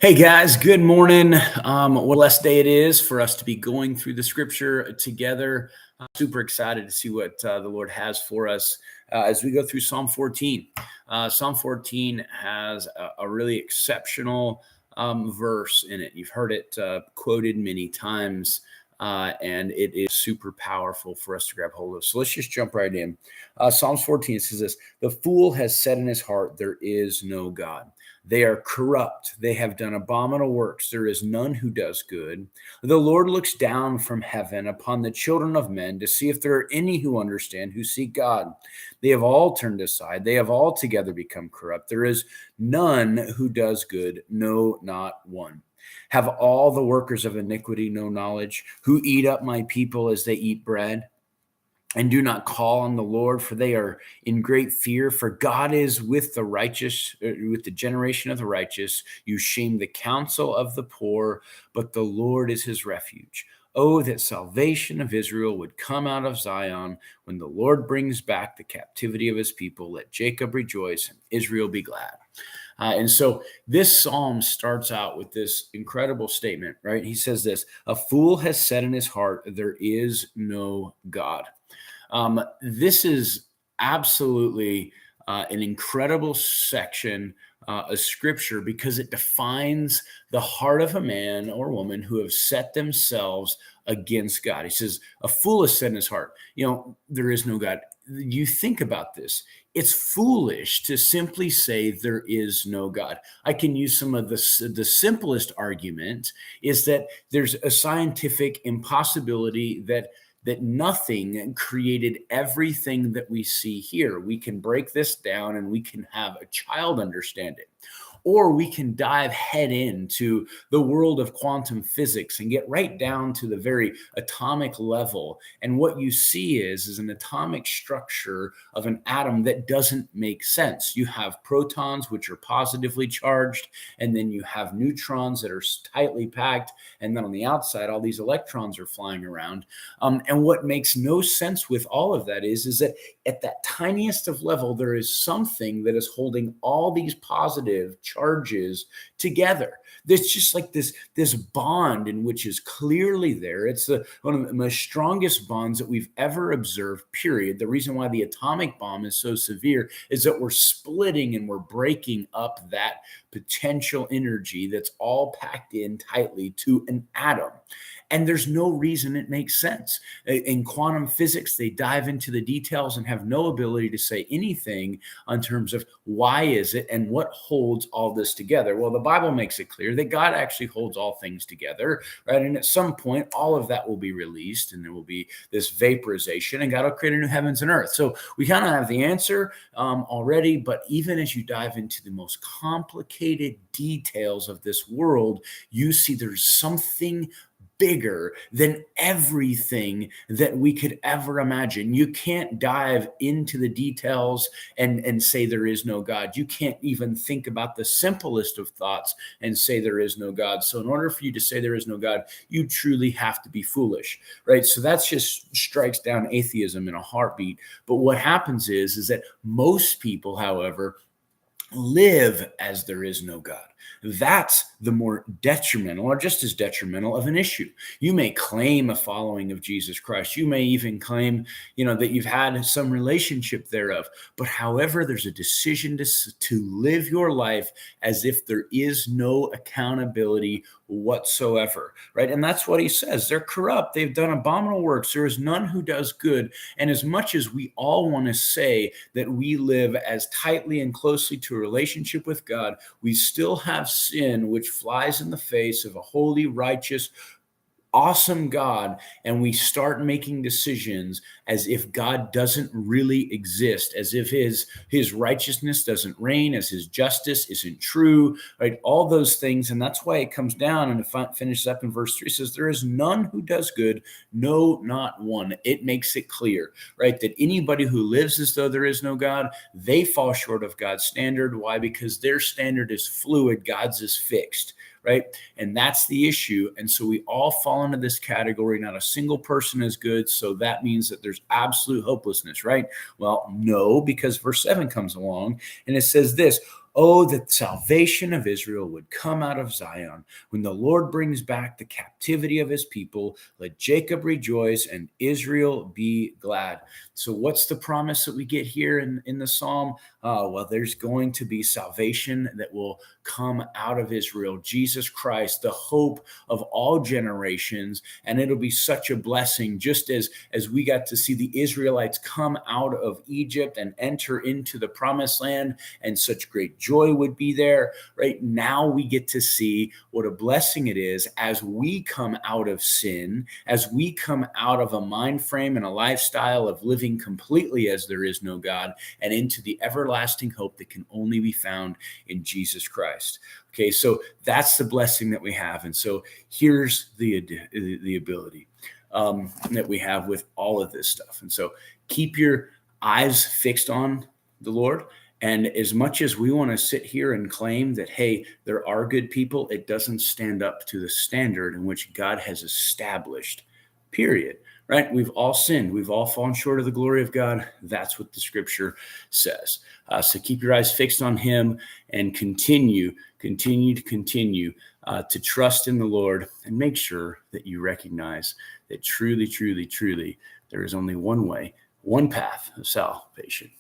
Hey guys, good morning. What a blessed day it is for us to be going through the scripture together. I'm super excited to see what the Lord has for us as we go through Psalm 14. Psalm 14 has a really exceptional verse in it. You've heard it quoted many times, and it is super powerful for us to grab hold of. So let's just jump right in. Psalms 14 says this: "The fool has said in his heart, there is no God. They are corrupt. They have done abominable works. There is none who does good. The Lord looks down from heaven upon the children of men to see if there are any who understand, who seek God. They have all turned aside. They have altogether become corrupt. There is none who does good, no, not one. Have all the workers of iniquity no knowledge, who eat up my people as they eat bread? And do not call on the Lord, for they are in great fear. For God is with the righteous, with the generation of the righteous. You shame the counsel of the poor, but the Lord is his refuge. Oh, that salvation of Israel would come out of Zion when the Lord brings back the captivity of his people. Let Jacob rejoice and Israel be glad." And so this psalm starts out with this incredible statement, right? He says this: "A fool has said in his heart, there is no God." This is absolutely an incredible section of scripture because it defines the heart of a man or woman who have set themselves against God. He says, "A fool has said in his heart, there is no God." You think about this. It's foolish to simply say there is no God. I can use some of the simplest argument is that there's a scientific impossibility that nothing created everything that we see here. We can break this down and we can have a child understand it. Or we can dive head into the world of quantum physics and get right down to the very atomic level. And what you see is an atomic structure of an atom that doesn't make sense. You have protons, which are positively charged, and then you have neutrons that are tightly packed. And then on the outside, all these electrons are flying around. And what makes no sense with all of that is that at that tiniest of level, there is something that is holding all these positive charges together. There's just like this bond in which is clearly there. It's one of the most strongest bonds that we've ever observed, period. The reason why the atomic bomb is so severe is that we're splitting and we're breaking up that potential energy that's all packed in tightly to an atom. And there's no reason it makes sense. In quantum physics, they dive into the details and have no ability to say anything in terms of why is it and what holds all this together. Well, the Bible makes it clear that God actually holds all things together, right? And at some point, all of that will be released and there will be this vaporization and God will create a new heavens and earth. So we kind of have the answer already, but even as you dive into the most complicated details of this world, you see there's something bigger than everything that we could ever imagine. You can't dive into the details and say there is no God. You can't even think about the simplest of thoughts and say there is no God. So in order for you to say there is no God, you truly have to be foolish, right? So that's just strikes down atheism in a heartbeat. But what happens is that most people, however, live as there is no God. That's the more detrimental or just as detrimental of an issue. You may claim a following of Jesus Christ. You may even claim, that you've had some relationship thereof. But however, there's a decision to live your life as if there is no accountability whatsoever, right? And that's what he says. They're corrupt. They've done abominable works. There is none who does good. And as much as we all want to say that we live as tightly and closely to a relationship with God, we still have sin which flies in the face of a holy, righteous, awesome God, and we start making decisions as if God doesn't really exist, as if his righteousness doesn't reign, as his justice isn't true, right? All those things. And that's why it comes down and it finishes up in verse 3, says, "There is none who does good, no, not one." It makes it clear, right, that anybody who lives as though there is no God, they fall short of God's standard. Why? Because their standard is fluid, God's is fixed, right? And that's the issue. And so we all fall into this category. Not a single person is good. So that means that there's absolute hopelessness, right? Well, no, because verse 7 comes along and it says this: Oh, that salvation of Israel would come out of Zion. When the Lord brings back the captivity of his people, let Jacob rejoice and Israel be glad. So what's the promise that we get here in the Psalm? Well, there's going to be salvation that will come out of Israel, Jesus Christ, the hope of all generations. And it'll be such a blessing, just as we got to see the Israelites come out of Egypt and enter into the promised land, and such great joy would be there. Right now, we get to see what a blessing it is as we come out of sin, as we come out of a mind frame and a lifestyle of living completely as there is no God, and into the everlasting hope that can only be found in Jesus Christ. Okay, so that's the blessing that we have. And so here's the ability that we have with all of this stuff. And so keep your eyes fixed on the Lord. And as much as we want to sit here and claim that, hey, there are good people, it doesn't stand up to the standard in which God has established, period. Right? We've all sinned. We've all fallen short of the glory of God. That's what the scripture says. So keep your eyes fixed on him and continue to trust in the Lord, and make sure that you recognize that truly, there is only one way, one path of salvation.